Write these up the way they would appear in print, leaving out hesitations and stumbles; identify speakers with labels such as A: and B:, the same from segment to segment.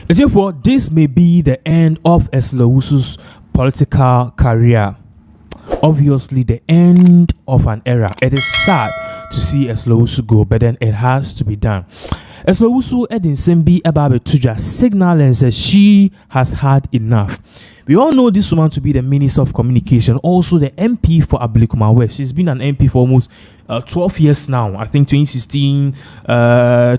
A: Therefore, this may be the end of Owusu's political career. Obviously, the end of an era. It is sad to see Owusu go, but then it has to be done. Owusu Edin Sembi Ebabe Tuja signal and says she has had enough. We all know this woman to be the Minister of Communication, also the MP for Ablekuma West. She's been an MP for almost 12 years now. I think 2016,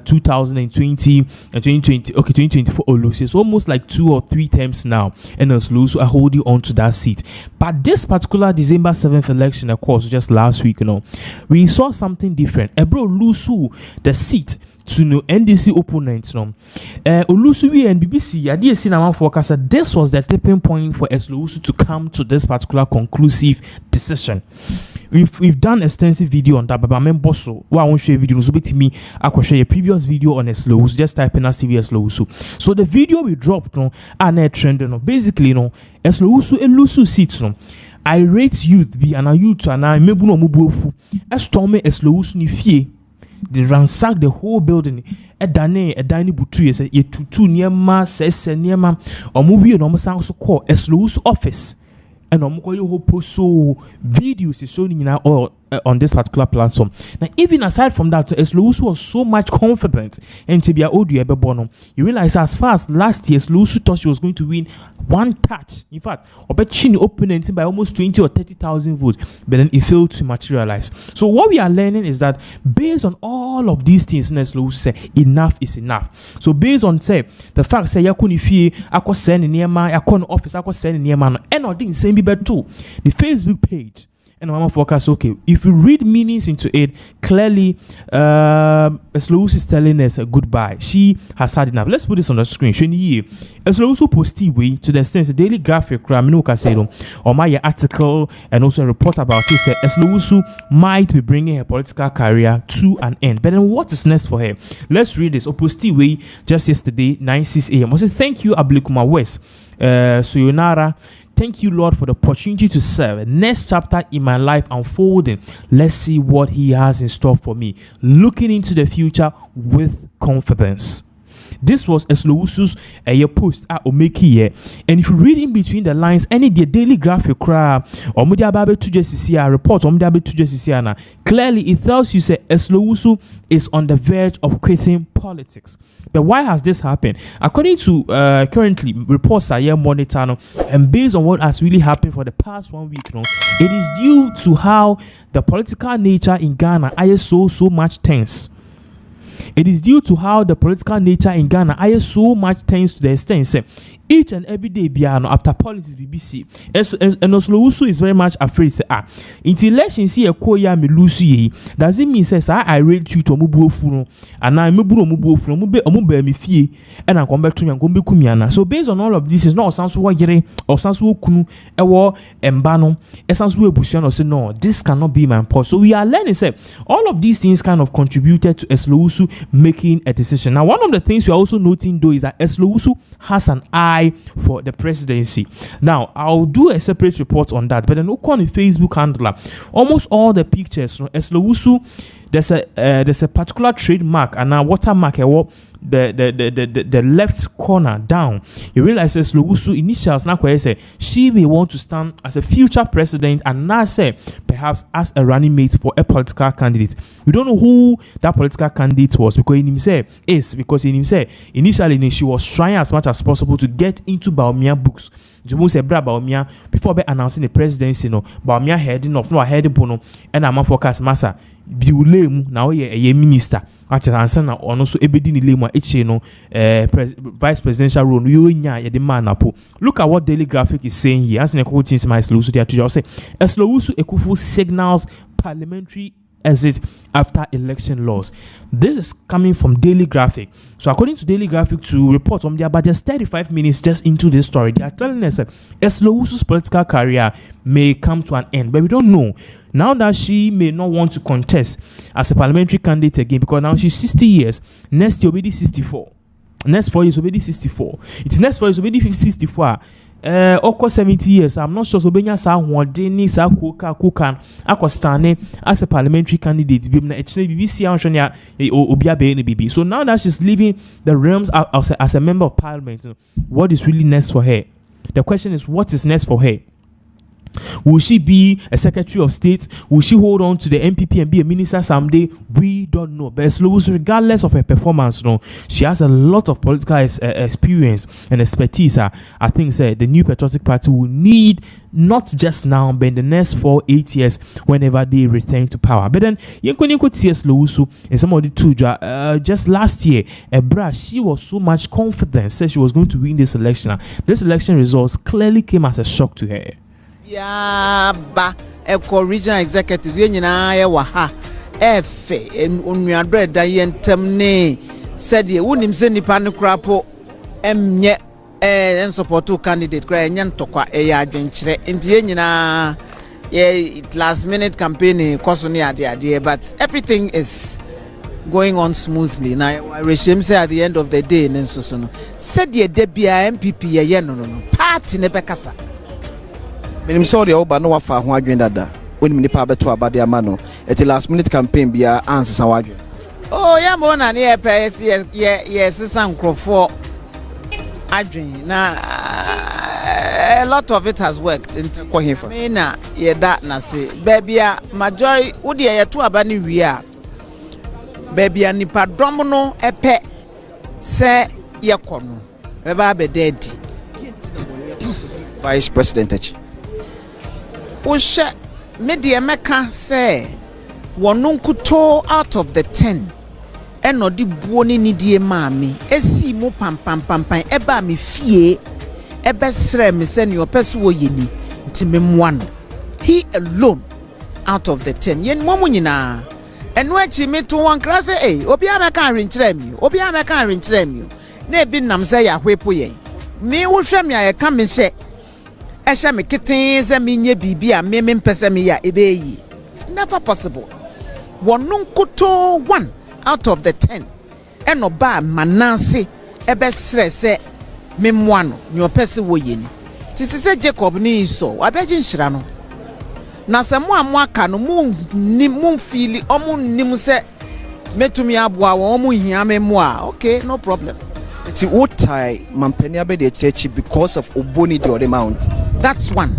A: 2020, and 2020. Okay, 2024 Owusu. It's almost like 2 or 3 terms now. And Owusu are holding on to that seat. But this particular December 7th election, of course, just last week, we saw something different. Ebro Owusu, the seat to no NDC opponents. Owusu and BBC, this was the tipping point for Owusu to come to this particular conclusive decision. We've done extensive video on that, but I remember so I won't share video. So bet me I could share a previous video on Owusu. Just type in TV Owusu. So the video we dropped are net trending. Basically, Owusu seats. I rate youth be and a youth and I mebu no mubuofu. Estome Owusu ni fie. They ransacked the whole building. Edane butu yese ye tutu niema sese niema. Or movie no mo so call Owusu office. And whole post so videos is showing all on this particular platform. Now, even aside from that, Owusu was so much confident and to be a audio bono. You realize as far as last year, Owusu thought she was going to win one touch. In fact, Obechini opponent by almost 20 or 30,000 votes, but then it failed to materialize. So what we are learning is that based on all of these things, Owusu said enough is enough. So based on say the fact say yakuni fie, akwa send niema, yakon office, akwa send niema, and I think same be too. The Facebook page. And Mama Focus, okay, if you read meanings into it, clearly, Owusu is telling us a goodbye. She has had enough. Let's put this on the screen. Owusu posted way to the extent the Daily Graphic, or my article, and also a report about it said Owusu might be bringing her political career to an end. But then what is next for her? Let's read this. Posted way just yesterday, 9:06 a.m. I said, thank you, Ablekuma West. Sayonara. Thank you, Lord, for the opportunity to serve. Next chapter in my life unfolding. Let's see what He has in store for me. Looking into the future with confidence. This was Owusu's post at Omeki. And if you read in between the lines, any Daily Graphic report clearly it tells you say Owusu is on the verge of quitting politics. But why has this happened? According to currently reports are here monitor, and based on what has really happened for the past 1 week, it is due to how the political nature in Ghana is so much tense. It is due to how the political nature in Ghana is so much tense to the extent each and every day after politics BBC and Owusu is very much afraid say until election see a koya me lose ye does it mean says I rate you to mubuofu and I muburo mubuofu mube me fie and I come back to me and go kumiana. So based on all of this is not sansu wa yere or sansu kunu ewo embano esansu ebusian or say no, this cannot be my post. So we are learning say all of these things kind of contributed to Owusu making a decision. Now one of the things we are also noting though is that Owusu has an eye for the presidency. Now I'll do a separate report on that, but then look on the Facebook handler, almost all the pictures Owusu, there's a particular trademark and a watermark the left corner down. You realize Owusu initials now say she may want to stand as a future president and now say perhaps as a running mate for a political candidate. We don't know who that political candidate was because initially she was trying as much as possible to get into Baumia books. Baumia before announcing the presidency, Baumia heading off no heading bono and a man focus massa biulemu now a minister. Actually, answer now also ebedi lemu vice presidential role. Look at what Daily Graphic is saying here. As in a quote in my Owusu there to say Owusu Ekufu signals parliamentary exit after election loss. This is coming from Daily Graphic. So according to Daily Graphic to report on their budget 35 minutes just into this story, they are telling us that Owusu's political career may come to an end, but we don't know. Now that she may not want to contest as a parliamentary candidate again because now she's 60 years, next year will be 64. Next 4 years will be 64. It's next 4 years will be 64. oko 70 years. I'm not sure so benya sa hodeni sa kukan akostane as a parliamentary candidate bi na echne BBC anhwe ya obia be ne bibi. So now that she's leaving the realms as a member of parliament, what is really next for her? The question is, what is next for her? Will she be a secretary of state? Will she hold on to the MPP and be a minister someday? We don't know. But Owusu, regardless of her performance, she has a lot of political experience and expertise. I think the new patriotic party will need, not just now, but in the next 4-8 years, whenever they return to power. But then, TS Owusu and some of the two, just last year, she was so much confident, said she was going to win this election. This election results clearly came as a shock to her.
B: Ya ba regional executives yenyina ye wa ha efe onuadre da yentem ne said ye wonim se nipa ne krapo emye en support candidate kra enye ntokwa e ya adwenkyere nti yenyina ye last minute campaign koso ne ade but everything is going on smoothly. Now I regime say at the end of the day nenso so no said ye de bia MPP ye no party ne bekasa.
C: I'm sorry, Oba no wafa ho adwen dada. Onim nipa beto abade ama no. At the last minute campaign bia answer sa wadwen.
B: Oh, ya mo na ne yes sankrofo adwen. Na a lot of it has worked into me na ye that na say. Baby majority udi ye to aba ni wi a. Baby nipa dom no epe se ye kono. Be ba be dedi.
C: Vice President
B: Usha media meka say wonunkuto out of the 10 eno di buoni ni die maami esi mu pam eba mi fie ebe sre mi se ni opesu wo yeni nti memwa no he alone out of the 10 yen momu nyina eno achi me to wan kra say obi ameka anwenkyere mi na ebi nam say ya hwepo yen me wo hwe me ayeka me se esha me kitten ze me nye bibi a me mpese me ya ebeyi. It's never possible. Wonunkuto 1 out of the 10 eno ba manase ebe sre se memwa no ni opese wo yeni tisi se Jacob ni so abeji nhira no na se mo aka no mu feel omu nim se metumi aboa wo mu hia memo a okay, no problem.
C: It's what tie mampeni abede chechi because of oboni the amount.
B: That's one.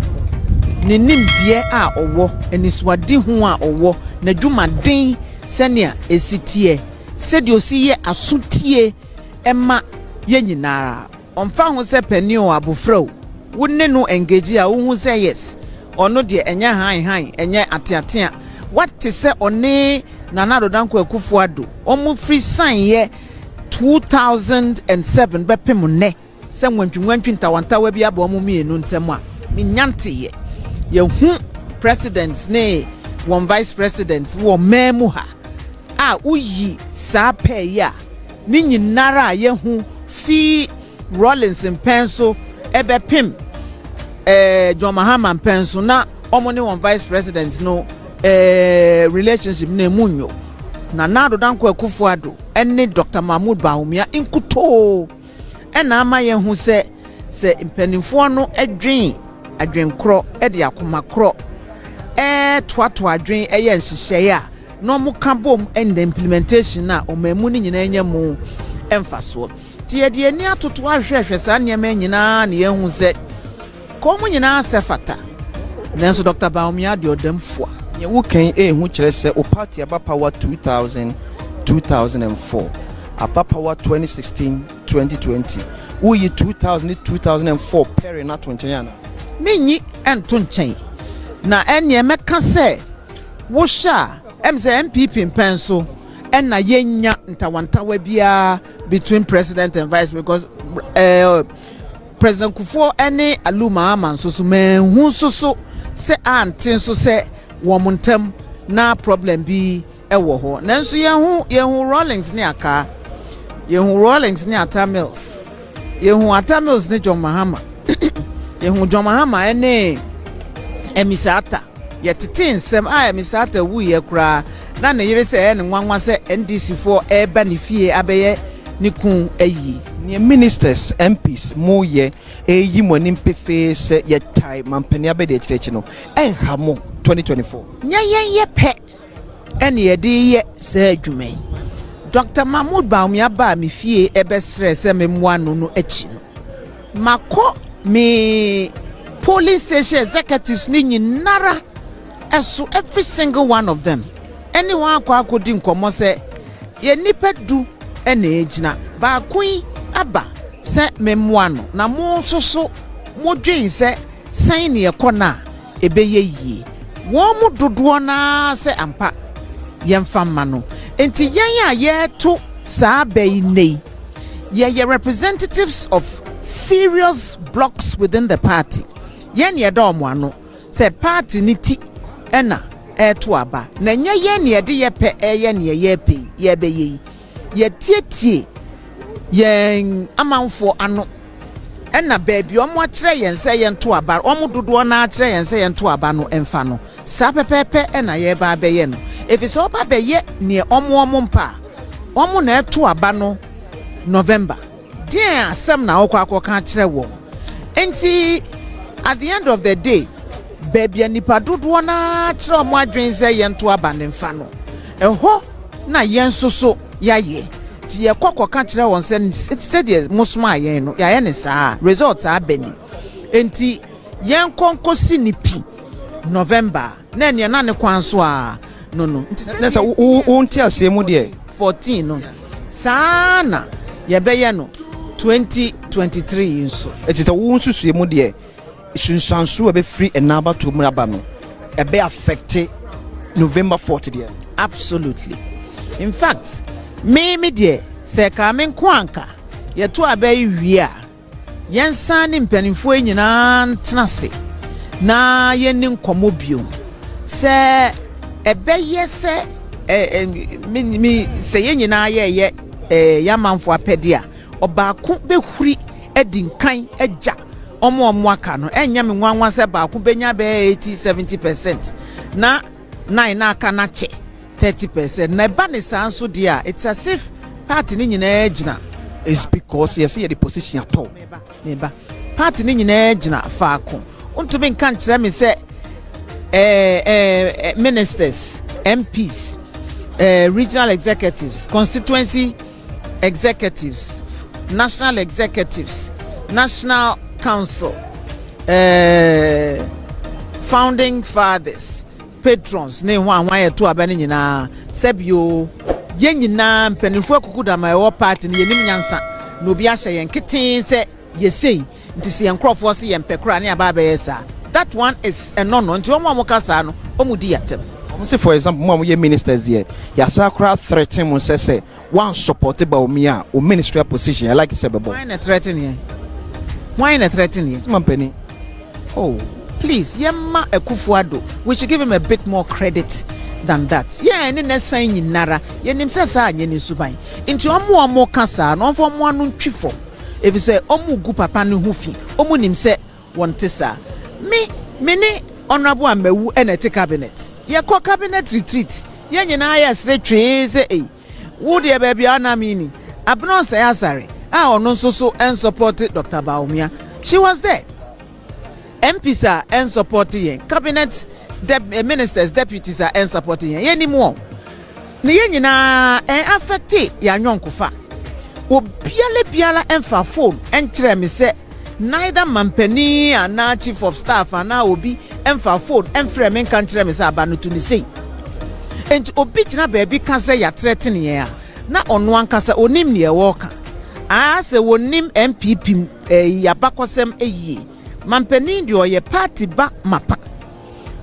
B: Ninim die a owo eniswadi ho a owo na dwumaden senia esitie sedi osiye asutie ema ye nyinara omfa ho se pani o abofrao wonne no engage a wo hu se yes ono de enya han enya atiatia what se one Nana Dodanko Akufo-Addo omu free sign ye 2007 bepem ne se nwantwantwi ntawantawa bi aba omu mienu ntem a minyante ye hu president ne one vice president wo memu ha a uyi sa pe ya ni nyinara ye hu fi Rollins mpenso ebepem John Mahama mpenso na omo ne one vice president no relationship na munyo Nana Dodanko Akufo-Addo ene Dr. Mahmoud Bawumia inkuto ena ama ye hu se mpanimfo no adwenkro de akoma kro toato adwen ye nhihye a no mu kabom and the implementation na omamu ni nyina nya mu emfaso ti ye de ni atoto ahwehwe sa nyema nyina na ye hu se ko mu nyina se fata nanso Dr. Bawumia de odamfo
C: ye wo kan hu kire se o party aba power 2004 aba power 2016 2020 wo ye 2004 pere na to nchen yana
B: minyi ento nchen na enye meka se wo sha emze MPP mpenso enna yenya ntawantawa bia between president and vice because President Kufuor ene Aluma amansoso menhu soso se antin so se womuntem na problem bi ewo ho nanso yehu Rollins ne aka yehu Rollins ne Atamils yehu Atamils ne John Mahama yehu John Mahama ene emisata yetete nsem emisata wu ye kura na yire se ene nwanwa se NDC4 eba ne fie abeye ne kun ayi
C: Nye ministers MPs mo ye yi mo nim pefe se ye tai mampania be de church no enha mo 2024
B: ye pe ene ye de ye se adwuman Dr. Mahmoud Baumia ba mi fie ebesre se memwa no achi no mako me police station executives ni nyinara eso every single one of them anyone akodi nkomo se ye nipa du ene ejina ba kun aba se memwa no na mo soso mo dwen se san ne ekona ebeye yie wo mu dodo na se ampa yemfa ma no enti yen a ye to saa bai nei ye representatives of serious blocks within the party yen ye do mo ano se party ni ti ena to aba na nya yen ye de ye pe ye ne ye pe ye be ye tietie yen amanfo ano ena baabi omo akire yen se yen to aba omo dodo na akire yen se yen to aba no emfa no sa pepepe ena ye ba be ye no if it's oba be ye ne omo mpa omo na to aba no November dia asem na akwa akire wo enti at the end of the day baabi nipa dodo na akire omo adwen se yen to aba ne mfa no eho na yen soso ya ye ti ye kokoka kire won se steady musma yen no ya ye ne saa results abeni enti yen konkosi ni pi November na ne na ne kwanso a no
C: na sa wonti asemu de
B: 14 no sana ye beye no 2023 nso
C: etita wonsusu emu de sunsansu be free enaba to mu aba no e be affect November 4th de
B: absolutely in fact me de se ka men kwanka ye to abai wi a yensan ne mpanimfo nyina ntenase na yenni nkomo bio se ebeye se mi se yenyina ye yamanfo apede a obaako behuri edinkan agya omo aka no enya me nwanwa se baako benya be 80-70% na 9 na aka na che 30% na ba ne sanso dia it's as if party ni nyina agina
C: is because yes the position at all
B: meba party ni nyina agina faako untumi nkan kire me se ministers MPs regional executives constituency executives national executives national council founding fathers patrons ne ho anwa ye to abane nyina sebio ye nyina mpanifo akukuda ma wo party ne yenim nyansa no bi ahye yen keten se ye sei nti se yenkrofo se yen pekura ne aba ba yesa that one is a no nti omo amokasa no omudi yatem
C: say for example mo ye ministers here ya sakra threaten mo say one supported by omia o ministerial position I like say bebo
B: why not threaten here
C: mampeni
B: oh please yemma Ekufuado we should give him a bit more credit than that yeah any next sign nara yenim say sa anye ni suban nti omo kasa no fo mo anu twifo if you say omo gu papa ne hu fi omo nim say wonte sa me ni honorable amewu enete cabinet ye ko cabinet retreat ye nyina ya straight say eh wo de baby anamini abno say asare ono so en support Dr. Baumia she was there MPs are en supporting yen cabinet ministers deputies are en supporting yen anymore ne yen nyina en affect ya nyonkofa obiala enfa phone en kire me se neither mampani ana chief of staff ana obi enfa phone enfre me kan kire me se aba no to ni sei enti obi gina baby kan se ya threaten yen a na ono ankasa onim ne e woka a se wonim MPP ya bakosem eyie mampani ndi oye party ba mapa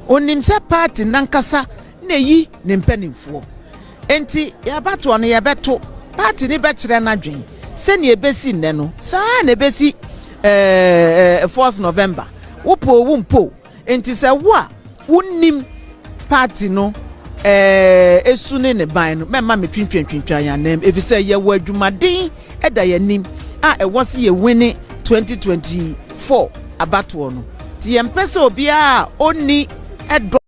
B: onim se party nankasa na yi ne mpanimfo enti ya bato no ya beto party ni be kire na dwen se ne ebesi nne no saa na ebesi 4th November wumpo enti se wo a wonim party no esu ne ban no mema me twintwantwantwan ya nem efise ye wo adwumaden eda ya nim a ewose ye wini 2024 abato no ti yempese obi a oni edo